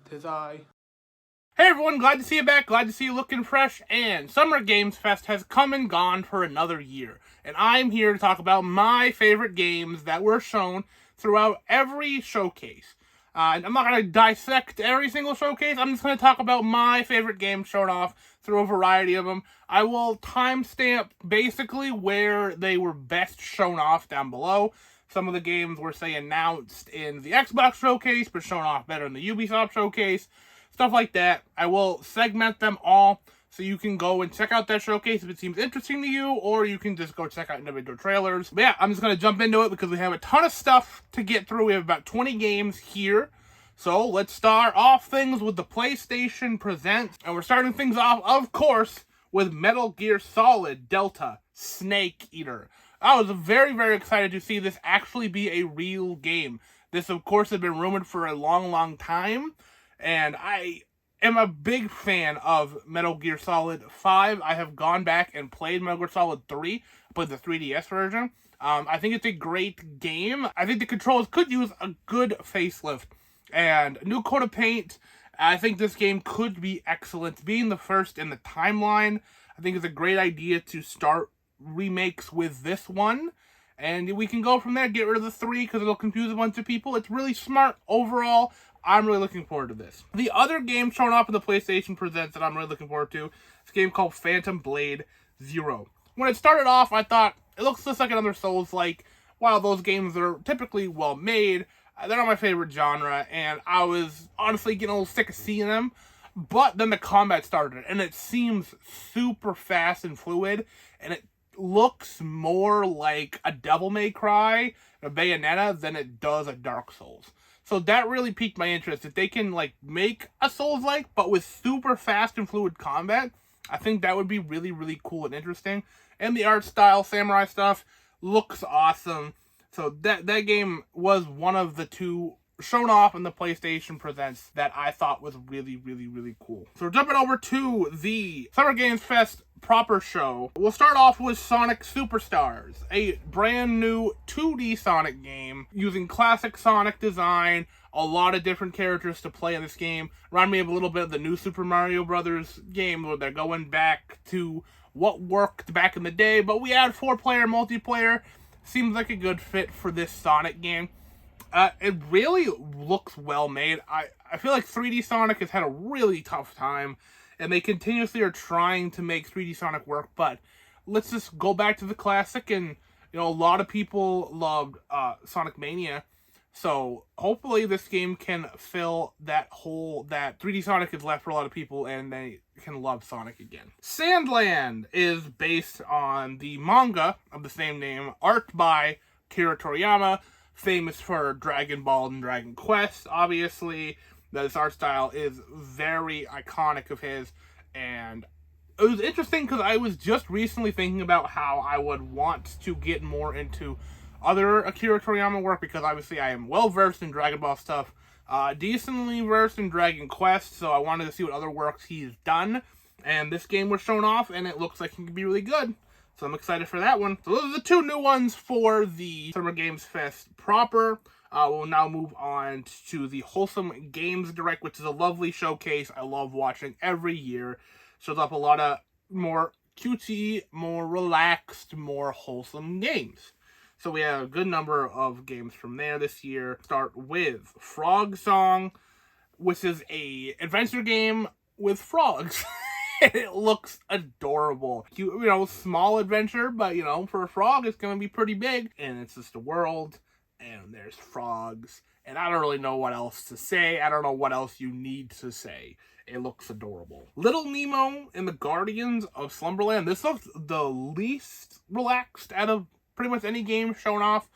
'Tis I. Hey everyone, glad to see you back, glad to see you looking fresh, and Summer Games Fest has come and gone for another year. And I'm here to talk about my favorite games that were shown throughout every showcase. And I'm not going to dissect every single showcase, I'm just going to talk about my favorite games shown off through a variety of them. I will timestamp basically where they were best shown off down below. Some of the games were, say, announced in the Xbox showcase, but shown off better in the Ubisoft showcase. Stuff like that. I will segment them all so you can go and check out that showcase if it seems interesting to you, or you can just go check out individual trailers. But yeah, I'm just going to jump into it because we have a ton of stuff to get through. We have about 20 games here. So let's start off things with the PlayStation Presents. And we're starting things off, of course, with Metal Gear Solid Delta Snake Eater. I was very, very excited to see this actually be a real game. This, of course, had been rumored for a long, long time. And I am a big fan of Metal Gear Solid 5. I have gone back and played Metal Gear Solid 3. I played the 3DS version. I think it's a great game. I think the controls could use a good facelift and a new coat of paint. I think this game could be excellent. Being the first in the timeline, I think it's a great idea to start remakes with this one. And we can go from there, get rid of the 3 because it'll confuse a bunch of people. It's really smart overall. I'm really looking forward to this. The other game shown off in the PlayStation Presents that I'm really looking forward to is a game called Phantom Blade Zero. When it started off, I thought, it looks just like another Souls-like. While those games are typically well-made, they're not my favorite genre, and I was honestly getting a little sick of seeing them. But then the combat started, and it seems super fast and fluid, and it looks more like a Devil May Cry, a Bayonetta, than it does a Dark Souls. So that really piqued my interest. If they can make a Souls-like, but with super fast and fluid combat, I think that would be really, really cool and interesting. And the art style, samurai stuff, looks awesome. So that game was one of the 2 shown off in the PlayStation Presents that I thought was really, really, really cool. So we're jumping over to the Summer Games Fest proper show. We'll start off with Sonic Superstars, a brand new 2D Sonic game using classic Sonic design, a lot of different characters to play in this game. Remind me of a little bit of the new Super Mario Brothers game where they're going back to what worked back in the day, but we add 4-player multiplayer. Seems like a good fit for this Sonic game. It really looks well made. I feel like 3D Sonic has had a really tough time, and they continuously are trying to make 3D Sonic work, but let's just go back to the classic, and a lot of people loved Sonic Mania, so hopefully this game can fill that hole that 3D Sonic has left for a lot of people, and they can love Sonic again. Sandland is based on the manga of the same name, art by Akira Toriyama, famous for Dragon Ball and Dragon Quest, obviously. This art style is very iconic of his, and it was interesting because I was just recently thinking about how I would want to get more into other Akira Toriyama work, because obviously I am well versed in Dragon Ball stuff, decently versed in Dragon Quest, so I wanted to see what other works he's done, and this game was shown off, and it looks like it can be really good. So I'm excited for that one. So those are the 2 new ones for the Summer Games Fest proper. We'll now move on to the Wholesome Games Direct, which is a lovely showcase I love watching every year. Shows up a lot of more cutesy, more relaxed, more wholesome games. So we have a good number of games from there this year. Start with Frog Song, which is a adventure game with frogs. It looks adorable. Small adventure, but, for a frog, it's going to be pretty big. And it's just a world, and there's frogs. And I don't really know what else to say. I don't know what else you need to say. It looks adorable. Little Nemo and the Guardians of Slumberland. This looks the least relaxed out of pretty much any game shown off.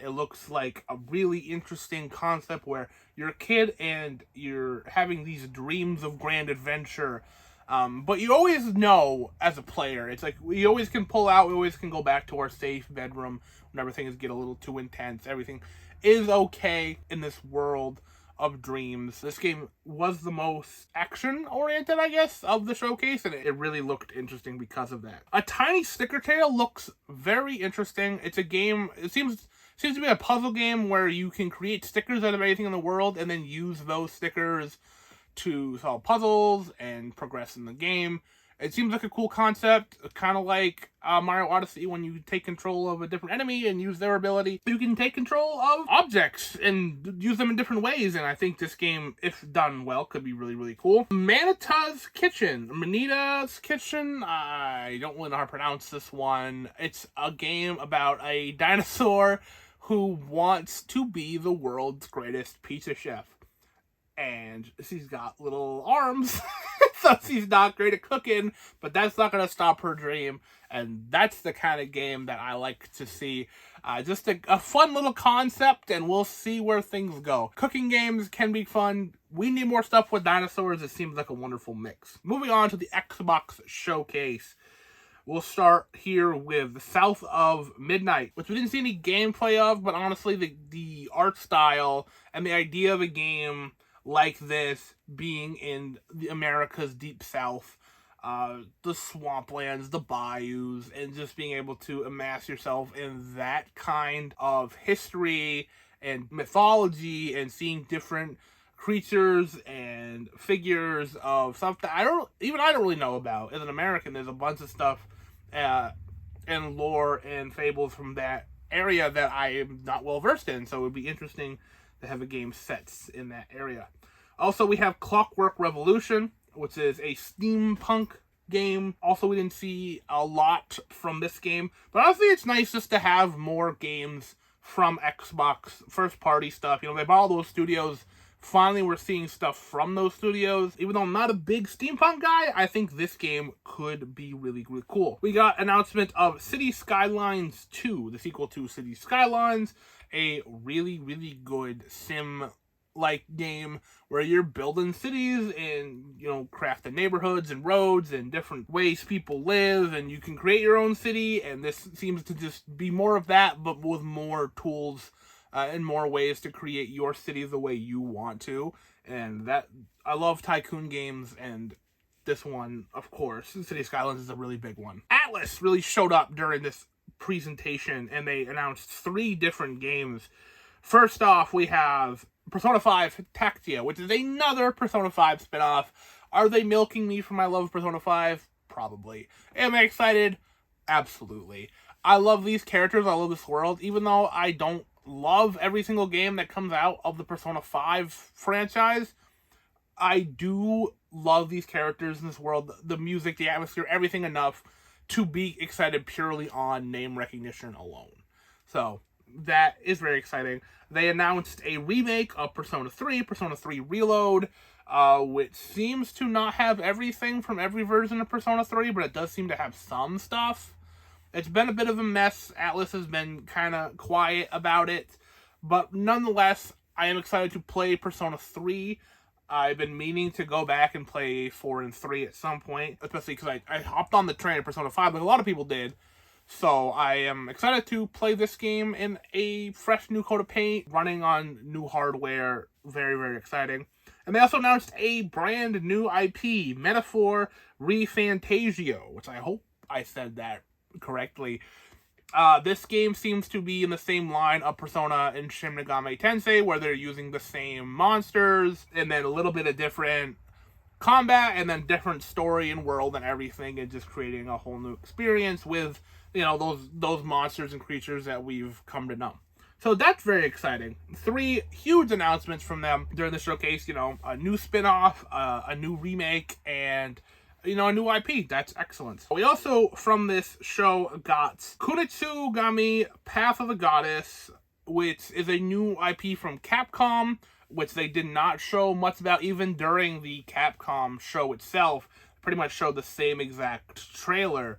It looks like a really interesting concept where you're a kid and you're having these dreams of grand adventure. But you always know as a player, it's like we always can pull out, we always can go back to our safe bedroom whenever things get a little too intense. Everything is okay in this world of dreams. This game was the most action-oriented, I guess, of the showcase, and it really looked interesting because of that. A Tiny Sticker Tale looks very interesting. It's a game, it seems Seems to be a puzzle game where you can create stickers out of anything in the world and then use those stickers to solve puzzles and progress in the game. It seems like a cool concept, kind of like Mario Odyssey when you take control of a different enemy and use their ability. You can take control of objects and use them in different ways, and I think this game, if done well, could be really, really cool. Manita's Kitchen. I don't really know how to pronounce this one. It's a game about a dinosaur who wants to be the world's greatest pizza chef. And she's got little arms, so she's not great at cooking, but that's not going to stop her dream, and that's the kind of game that I like to see. Just a fun little concept, and we'll see where things go. Cooking games can be fun. We need more stuff with dinosaurs. It seems like a wonderful mix. Moving on to the Xbox Showcase. We'll start here with South of Midnight, which we didn't see any gameplay of, but honestly, the art style and the idea of a game like this being in America's deep south, the swamplands, the bayous, and just being able to immerse yourself in that kind of history and mythology and seeing different creatures and figures of stuff that I don't really know about. As an American, there's a bunch of stuff and lore and fables from that area that I am not well versed in, so it would be interesting to have a game set in that area. Also, we have Clockwork Revolution, which is a steampunk game. Also, we didn't see a lot from this game, but honestly, it's nice just to have more games from Xbox, first-party stuff. You know, they bought all those studios. Finally, we're seeing stuff from those studios. Even though I'm not a big steampunk guy, I think this game could be really, really cool. We got announcement of City Skylines 2, the sequel to City Skylines, a really, really good sim-like game where you're building cities and, you know, crafting neighborhoods and roads and different ways people live, and you can create your own city, and this seems to just be more of that, but with more tools and more ways to create your city the way you want to. And that, I love tycoon games, and this one, of course, City Skylines is a really big one. Atlas really showed up during this presentation, and they announced 3 different games. First off, we have Persona 5 Tactia, which is another Persona 5 spinoff. Are they milking me for my love of Persona 5? Probably. Am I excited? Absolutely. I love these characters, I love this world, even though I don't love every single game that comes out of the Persona 5 franchise. I do love these characters in this world, the music, the atmosphere, everything enough to be excited purely on name recognition alone. So that is very exciting. They announced a remake of Persona 3 Reload, which seems to not have everything from every version of Persona 3, but it does seem to have some stuff. It's been a bit of a mess. Atlas has been kind of quiet about it, but nonetheless, I am excited to play Persona 3. I've been meaning to go back and play 4 and 3 at some point, especially because I hopped on the train of Persona 5 like a lot of people did. So I am excited to play this game in a fresh new coat of paint, running on new hardware. Very, very exciting. And they also announced a brand new IP, Metaphor ReFantazio, which I hope I said that correctly. This game seems to be in the same line of Persona and Shin Megami Tensei, where they're using the same monsters, and then a little bit of different combat, and then different story and world and everything, and just creating a whole new experience with, you know, those monsters and creatures that we've come to know. So that's very exciting. 3 huge announcements from them during the showcase, you know, a new spin-off, a new remake, and, you know, a new IP. That's excellent. We also, from this show, got Kunitsugami Path of the Goddess, which is a new IP from Capcom, which they did not show much about even during the Capcom show itself. Pretty much showed the same exact trailer.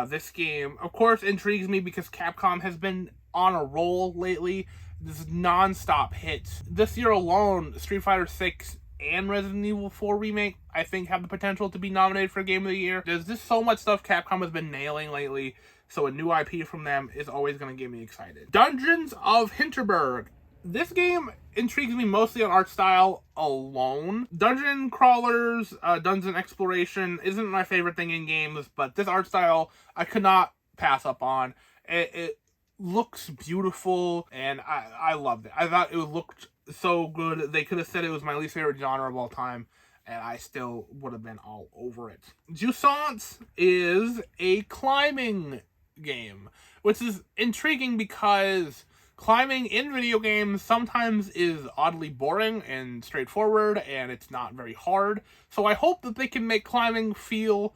This game, of course, intrigues me because Capcom has been on a roll lately. This non-stop hits. This year alone, Street Fighter 6 and Resident Evil 4 Remake, I think, have the potential to be nominated for Game of the Year. There's just so much stuff Capcom has been nailing lately, so a new IP from them is always going to get me excited. Dungeons of Hinterberg. This game intrigues me mostly on art style alone. Dungeon crawlers, dungeon exploration isn't my favorite thing in games, but this art style I could not pass up on. It looks beautiful, and I loved it. I thought it looked so good. They could have said it was my least favorite genre of all time, and I still would have been all over it. Jouissance is a climbing game, which is intriguing because climbing in video games sometimes is oddly boring and straightforward, and it's not very hard. So I hope that they can make climbing feel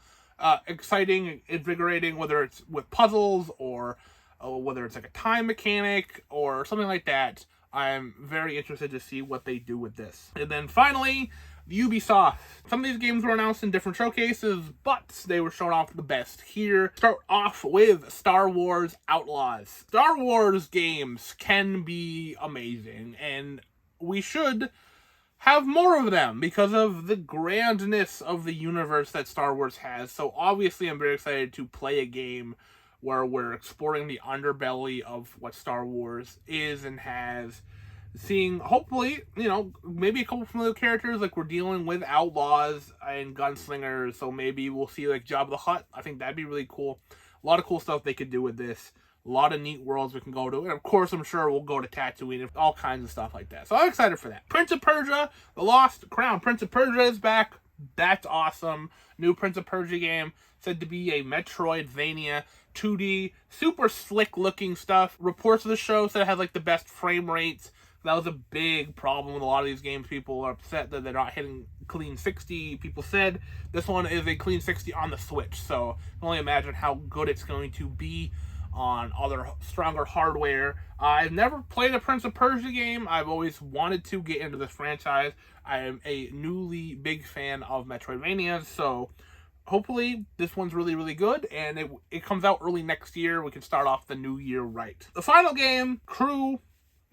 exciting, invigorating, whether it's with puzzles or whether it's like a time mechanic or something like that. I'm very interested to see what they do with this. And then finally, Ubisoft. Some of these games were announced in different showcases, but they were shown off the best here. Start off with Star Wars Outlaws. Star Wars games can be amazing, and we should have more of them because of the grandness of the universe that Star Wars has. So obviously I'm very excited to play a game where we're exploring the underbelly of what Star Wars is and has, seeing, hopefully, maybe a couple familiar characters. Like, we're dealing with outlaws and gunslingers, so maybe we'll see, like, Jabba the Hutt. I think that'd be really cool. A lot of cool stuff they could do with this. A lot of neat worlds we can go to. And, of course, I'm sure we'll go to Tatooine and all kinds of stuff like that. So I'm excited for that. Prince of Persia, The Lost Crown. Prince of Persia is back. That's awesome. New Prince of Persia game. Said to be a Metroidvania 2D. Super slick looking stuff. Reports of the show said it had, like, the best frame rates. That was a big problem with a lot of these games. People are upset that they're not hitting clean 60. People said this one is a clean 60 on the Switch, so I can only imagine how good it's going to be on other stronger hardware. I've never played a Prince of Persia game. I've always wanted to get into this franchise. I am a newly big fan of Metroidvanias, so hopefully this one's really, really good, and it comes out early next year. We can start off the new year right. The final game, Crew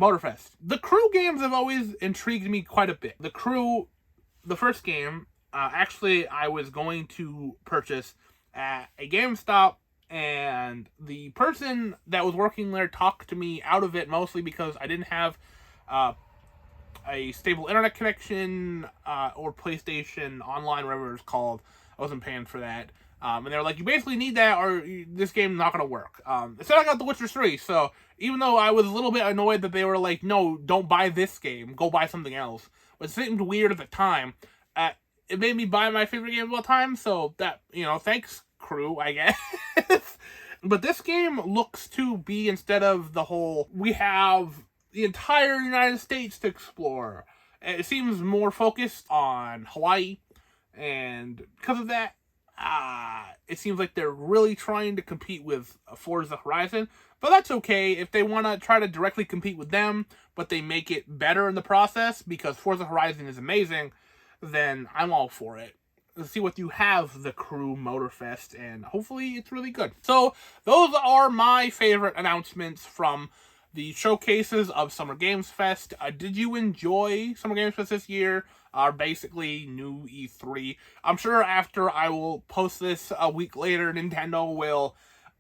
Motorfest. The Crew games have always intrigued me quite a bit. The Crew, the first game, actually I was going to purchase at a GameStop, and the person that was working there talked to me out of it, mostly because I didn't have a stable internet connection or PlayStation Online, whatever it's called. I wasn't paying for that. And they're like, you basically need that or this game's not going to work. Instead, I got The Witcher 3. So even though I was a little bit annoyed that they were like, no, don't buy this game. Go buy something else. Which seemed weird at the time. It made me buy my favorite game of all time. So that, thanks, Crew, I guess. But this game looks to be, instead of the whole, we have the entire United States to explore. It seems more focused on Hawaii. And because of that, it seems like they're really trying to compete with Forza Horizon, but that's okay if they want to try to directly compete with them, but they make it better in the process, because Forza Horizon is amazing, then I'm all for it. Let's see what you have, the Crew Motorfest, and hopefully it's really good. So those are my favorite announcements from the showcases of Summer Games Fest. Did you enjoy Summer Games Fest this year? Basically new E3. I'm sure after I will post this a week later, Nintendo will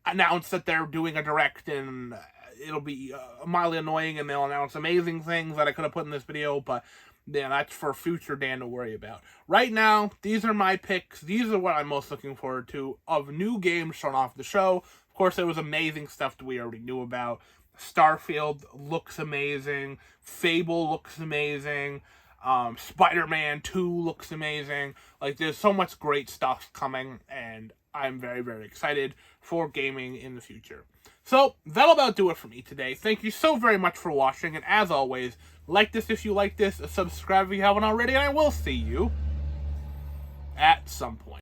announce that they're doing a direct, and it'll be mildly annoying, and they'll announce amazing things that I could have put in this video, but yeah, that's for future Dan to worry about. Right now, these are my picks. These are what I'm most looking forward to of new games shown off the show. Of course, there was amazing stuff that we already knew about. Starfield looks amazing. Fable looks amazing. Spider-Man 2 looks amazing. Like, there's so much great stuff coming, and I'm very, very excited for gaming in the future. So, that'll about do it for me today. Thank you so very much for watching, and as always, like this if you like this, subscribe if you haven't already, and I will see you at some point.